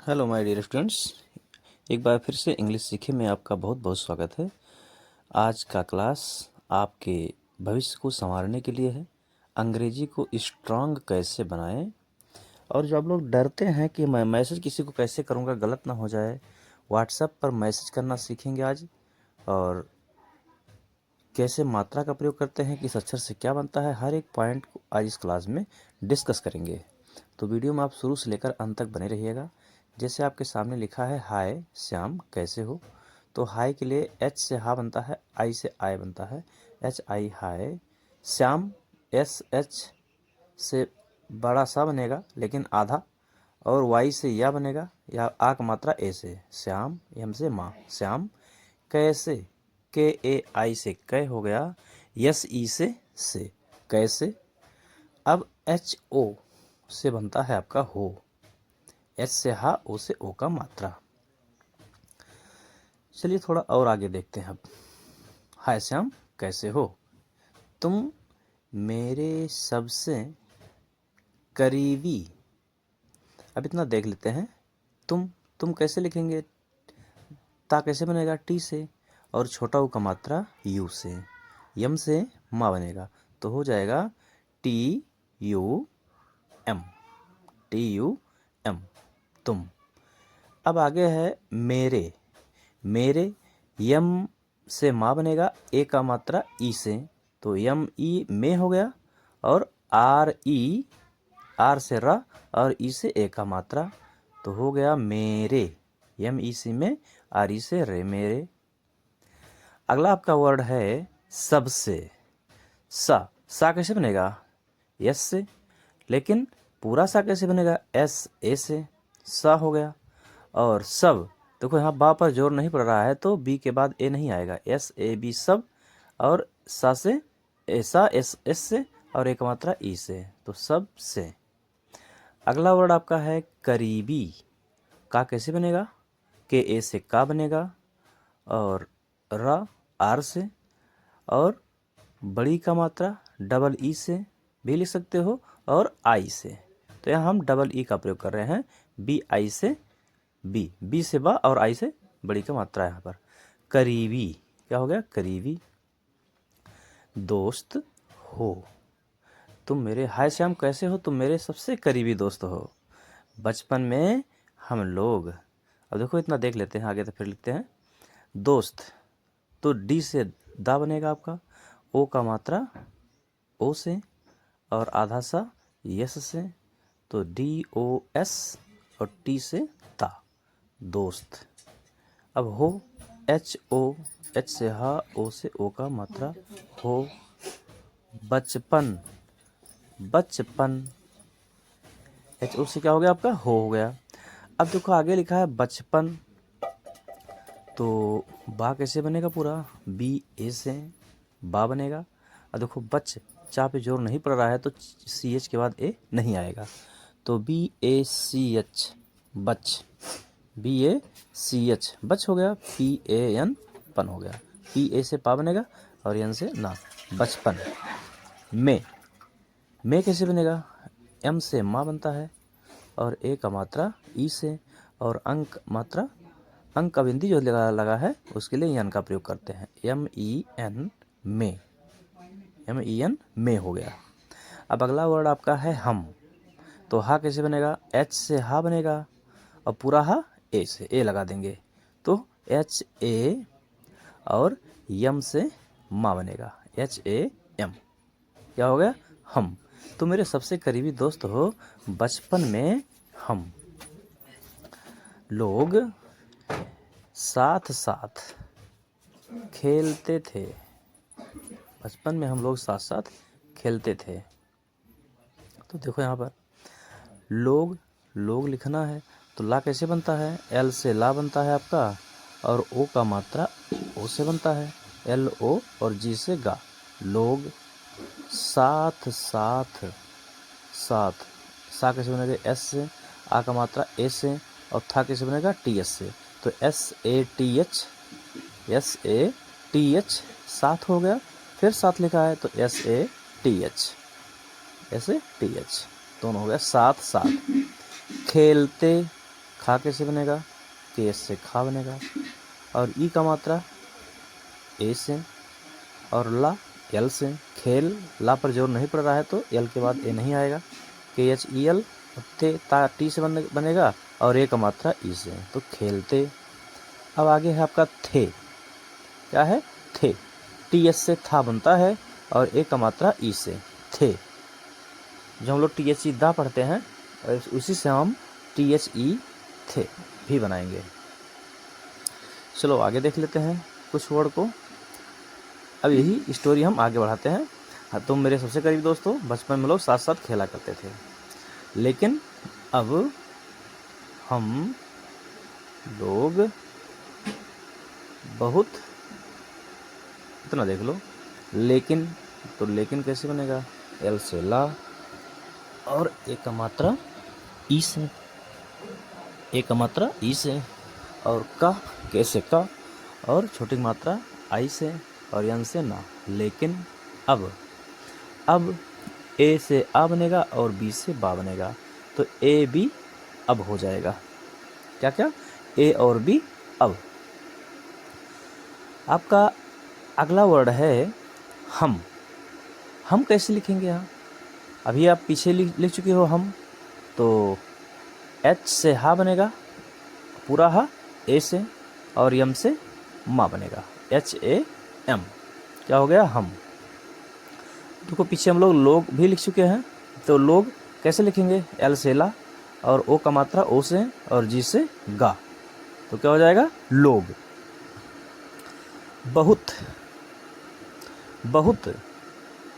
Hello my dear students, एक बार फिर से इंग्लिश सीखे में आपका बहुत बहुत स्वागत है। आज का क्लास आपके भविष्य को संवारने के लिए है। अंग्रेजी को स्ट्रांग कैसे बनाएं। और जो आप लोग डरते हैं कि मैं मैसेज किसी को कैसे करूंगा, गलत ना हो जाए, व्हाट्सएप पर मैसेज करना सीखेंगे आज। और कैसे मात्रा का प्रयोग करते हैं, किस अक्षर से क्या बनता है, हर एक पॉइंट को आज इस क्लास में डिस्कस करेंगे। तो वीडियो में आप शुरू से लेकर अंत तक बने रहिएगा। जैसे आपके सामने लिखा है हाय श्याम कैसे हो, तो हाय के लिए एच से हा बनता है, आई से आय बनता है, H I hi. Shyam S H से बड़ा सा बनेगा लेकिन आधा, और वाई से या बनेगा, या आ का मात्रा ए से, श्याम, एम से माँ, श्याम। कैसे के ए आई से कै हो गया, यस ई से कैसे। अब एच ओ से बनता है आपका हो, एच से हा, ओ से ओ का मात्रा। चलिए थोड़ा और आगे देखते हैं अब। हाय श्याम कैसे हो, तुम मेरे सबसे करीबी। अब इतना देख लेते हैं। तुम कैसे लिखेंगे, ता कैसे बनेगा, टी से, और छोटा ऊ का मात्रा यू से, यम से माँ बनेगा, तो हो जाएगा T U M, T U M, तुम। अब आगे है मेरे, मेरे यम से माँ बनेगा, ए का मात्रा ई से, तो यम ई में हो गया, और आर ई, आर से र और ई से ए का मात्रा, तो हो गया मेरे, यम ई सी में, आर ई से रे, मेरे। अगला आपका वर्ड है सबसे। सा कैसे बनेगा, यस से, लेकिन पूरा सा कैसे बनेगा, एस ए से, सा हो गया। और सब, देखो यहाँ बा पर जोर नहीं पड़ रहा है तो बी के बाद ए नहीं आएगा, एस ए बी सब, और सा से ऐसा, एस एस से, और एक मात्रा ई से, तो सब से। अगला वर्ड आपका है करीबी। का कैसे बनेगा, के ए से का बनेगा, और र आर से, और बड़ी का मात्रा डबल ई से भी लिख सकते हो, और आई से। तो यहाँ हम डबल ई का प्रयोग कर रहे हैं, बी आई से बी, बी से बा और आई से बड़ी का मात्रा यहाँ पर। करीबी क्या हो गया, करीबी। दोस्त हो, तुम मेरे, हाय श्याम कैसे हो, तुम मेरे सबसे करीबी दोस्त हो। बचपन में हम लोग, अब देखो इतना देख लेते हैं आगे, तो फिर लिखते हैं दोस्त, तो डी से दा बनेगा आपका, ओ का मात्रा ओ से, और आधा सा यस से, तो डी ओ एस, और टी से ता, दोस्त। अब हो, एच ओ, एच से हा, ओ से ओ का मात्रा, हो। बचपन, बचपन, एच ओ से क्या हो गया आपका, हो गया। अब देखो आगे लिखा है बचपन, तो बा कैसे बनेगा पूरा, बी ए से बा बनेगा। अब देखो बच, चा पे जोर नहीं पड़ रहा है तो सी एच के बाद ए नहीं आएगा, तो बी ए सी एच, बच, बी ए सी एच, बच हो गया। पी ए एन, पन हो गया, पी ए से पा बनेगा और एन से ना, बचपन। में कैसे बनेगा, एम से माँ बनता है, और ए का मात्रा ई से, और अंक मात्रा, अंक का बिंदी जो लगा है उसके लिए एन का प्रयोग करते हैं, एम ई एन, में, एम ई एन, में हो गया। अब अगला वर्ड आपका है हम, तो हा कैसे बनेगा, एच से हा बनेगा, और पूरा हा ए से, ए लगा देंगे, तो एच ए, और यम से माँ बनेगा, एच ए एम, क्या हो गया, हम। तो मेरे सबसे करीबी दोस्त हो, बचपन में हम लोग साथ साथ खेलते थे, बचपन में हम लोग साथ साथ खेलते थे। तो देखो यहाँ पर लोग, लोग लिखना है, तो ला कैसे बनता है, एल से ला बनता है आपका, और ओ का मात्रा ओ से बनता है, एल ओ, और जी से गा, लोग। साथ साथ, साथ, सा कैसे बनेगा, एस से, आ का मात्रा ए से, और था कैसे बनेगा, टी एच से, तो S A T H, S A T H, साथ हो गया। फिर साथ लिखा है तो S A T H, S A T H, दोनों हो गया, साथ साथ। खेलते खा कैसे बनेगा, के एस से खा बनेगा। और ई का मात्रा ए से, और ला एल से। खेल, ला पर जोर नहीं पड़ रहा है तो एल के बाद ए नहीं आएगा। के एच ई एल ते ता टी से बनेगा, और ए का मात्रा ई से, तो खेलते। अब आगे है आपका थे। क्या है, थे। टी एस से था बनता है, और ए का मात्रा ई से, थे। जो हम लोग टी एच ई दा पढ़ते हैं, उसी से हम टी एच ई थे भी बनाएंगे। चलो आगे देख लेते हैं कुछ वर्ड को। अब यही स्टोरी हम आगे बढ़ाते हैं। हाँ, तुम मेरे सबसे करीबी दोस्तों, बचपन में लोग साथ साथ खेला करते थे, लेकिन अब हम लोग बहुत, इतना देख लो, लेकिन, तो लेकिन कैसे बनेगा, एल से ला, और ए का मात्रा ई से, ए का मात्रा ई से, और का कैसे का, और छोटी मात्रा आई से, और यन से ना। लेकिन अब ए से आ बनेगा और बी से बा बनेगा, तो ए बी अब हो जाएगा। क्या क्या, ए और बी अब। आपका अगला वर्ड है हम। हम कैसे लिखेंगे यहाँ, अभी आप पीछे लिख चुके हो हम, तो एच से हा बनेगा, पूरा हा, ए से, और यम से मा बनेगा, एच ए एम। क्या हो गया, हम। देखो पीछे हम लोग भी लिख चुके हैं, तो लोग कैसे लिखेंगे, एल से ला, और ओ का मात्रा ओ से, और जी से गा, तो क्या हो जाएगा, लोग। बहुत, बहुत,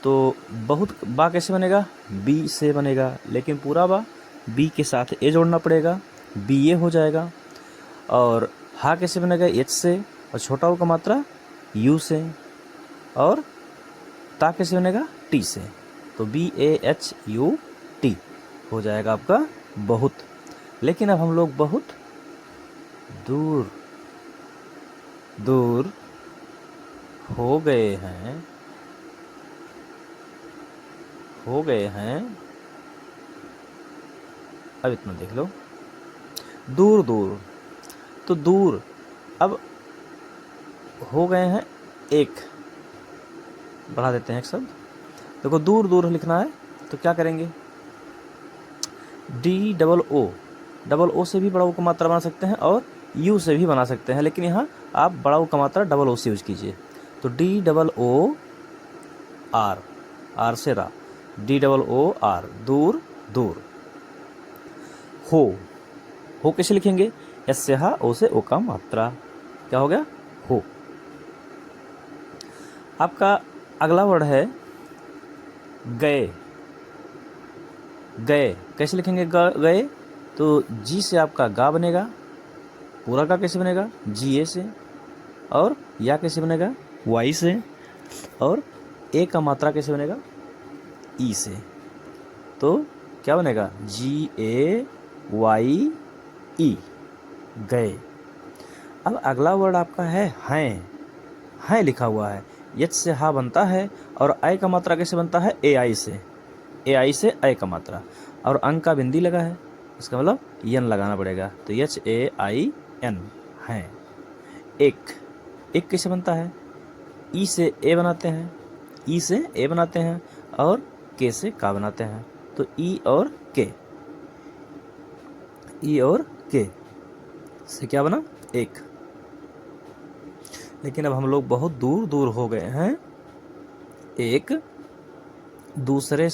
तो बहुत बा कैसे बनेगा, बी से बनेगा, लेकिन पूरा बा, बी के साथ ए जोड़ना पड़ेगा, बी ए हो जाएगा। और हा कैसे बनेगा, एच से, और छोटा ओ का मात्रा यू से, और ता कैसे बनेगा, टी से, तो B A H U T हो जाएगा आपका बहुत। लेकिन अब हम लोग बहुत दूर दूर हो गए हैं, अब इतना देख लो, दूर दूर, तो दूर अब हो गए हैं, एक बढ़ा देते हैं एक शब्द। देखो दूर दूर लिखना है, तो क्या करेंगे, डी डबल ओ से भी बड़ा ओ का मात्रा बना सकते हैं, और यू से भी बना सकते हैं, लेकिन यहाँ आप बड़ा ओ का मात्रा डबल ओ से यूज कीजिए, तो D double O R, R से रा, डी डबल ओ आर, दूर दूर। हो कैसे लिखेंगे, एस से हा, ओ से ओ का मात्रा, क्या हो गया, हो। आपका अगला वर्ड है गए। गए कैसे लिखेंगे, गए, तो जी से आपका गा बनेगा, पूरा का कैसे बनेगा, जी ए से, और या कैसे बनेगा, वाई से, और ए का मात्रा कैसे बनेगा, ई से, तो क्या बनेगा, जी ए वाई ई, गए। अब अगला वर्ड आपका है हैं लिखा हुआ है, एच से हा बनता है, और आई का मात्रा कैसे बनता है, ए आई से, आई का मात्रा, और अंक का बिंदी लगा है, इसका मतलब यन लगाना पड़ेगा, तो एच ए आई एन, हैं। एक कैसे बनता है, ई से ए बनाते हैं, और के से का बनाते हैं, तो ई और के से क्या बना, एक। लेकिन अब हम लोग बहुत दूर दूर हो गए हैं, एक दूसरे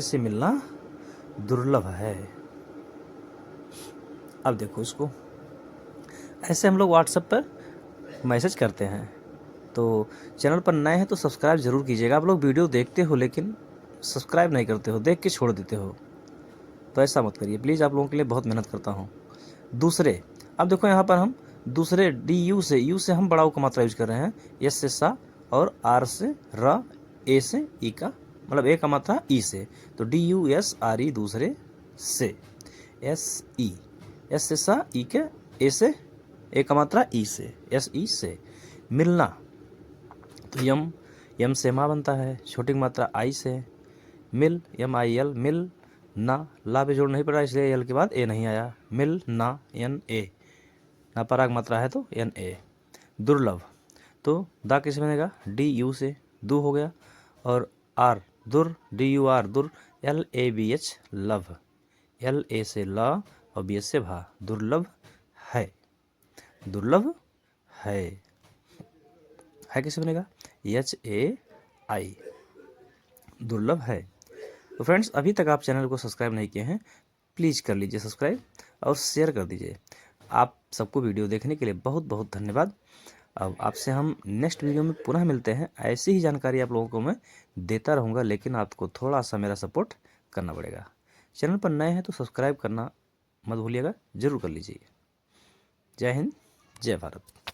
से मिलना दुर्लभ है। अब देखो इसको, ऐसे हम लोग व्हाट्सएप पर मैसेज करते हैं, तो चैनल पर नए हैं तो सब्सक्राइब ज़रूर कीजिएगा। आप लोग वीडियो देखते हो लेकिन सब्सक्राइब नहीं करते हो, देख के छोड़ देते हो, तो ऐसा मत करिए प्लीज़, आप लोगों के लिए बहुत मेहनत करता हूँ। दूसरे, अब देखो यहाँ पर हम दूसरे यू से हम बड़ा का मात्रा यूज कर रहे हैं, एस से सा, और आर से र, ए से ई का, मतलब ए का मात्रा ई से, तो DUSRE दूसरे से, SE, एस से सा, ई के, ए से, ए का मात्रा ई से, SE से। मिलना, तो यम से मा बनता है, छोटी मात्रा आई से, मिल, MIL मिल, ना, ला पे जोड़ नहीं पड़ा इसलिए यल के बाद ए नहीं आया। मिल ना, एन ए, ना पराग मात्रा है तो एन ए। दुर्लभ, तो दा किसे बनेगा, डी यू से, दु हो गया। और आर, दुर, डी यू आर, दुर, एल ए बी एच, लभ, एल ए से ला और बी एच से भा, दुर्लभ है। दुर्लभ है किसे बनेगा, एच ए आई, दुर्लभ है। तो फ्रेंड्स, अभी तक आप चैनल को सब्सक्राइब नहीं किए हैं, प्लीज़ कर लीजिए सब्सक्राइब और शेयर कर दीजिए। आप सबको वीडियो देखने के लिए बहुत बहुत धन्यवाद। अब आपसे हम नेक्स्ट वीडियो में पुनः मिलते हैं। ऐसी ही जानकारी आप लोगों को मैं देता रहूँगा, लेकिन आपको थोड़ा सा मेरा सपोर्ट करना पड़ेगा। चैनल पर नए हैं तो सब्सक्राइब करना मत भूलिएगा, ज़रूर कर लीजिए। जय हिंद, जय भारत।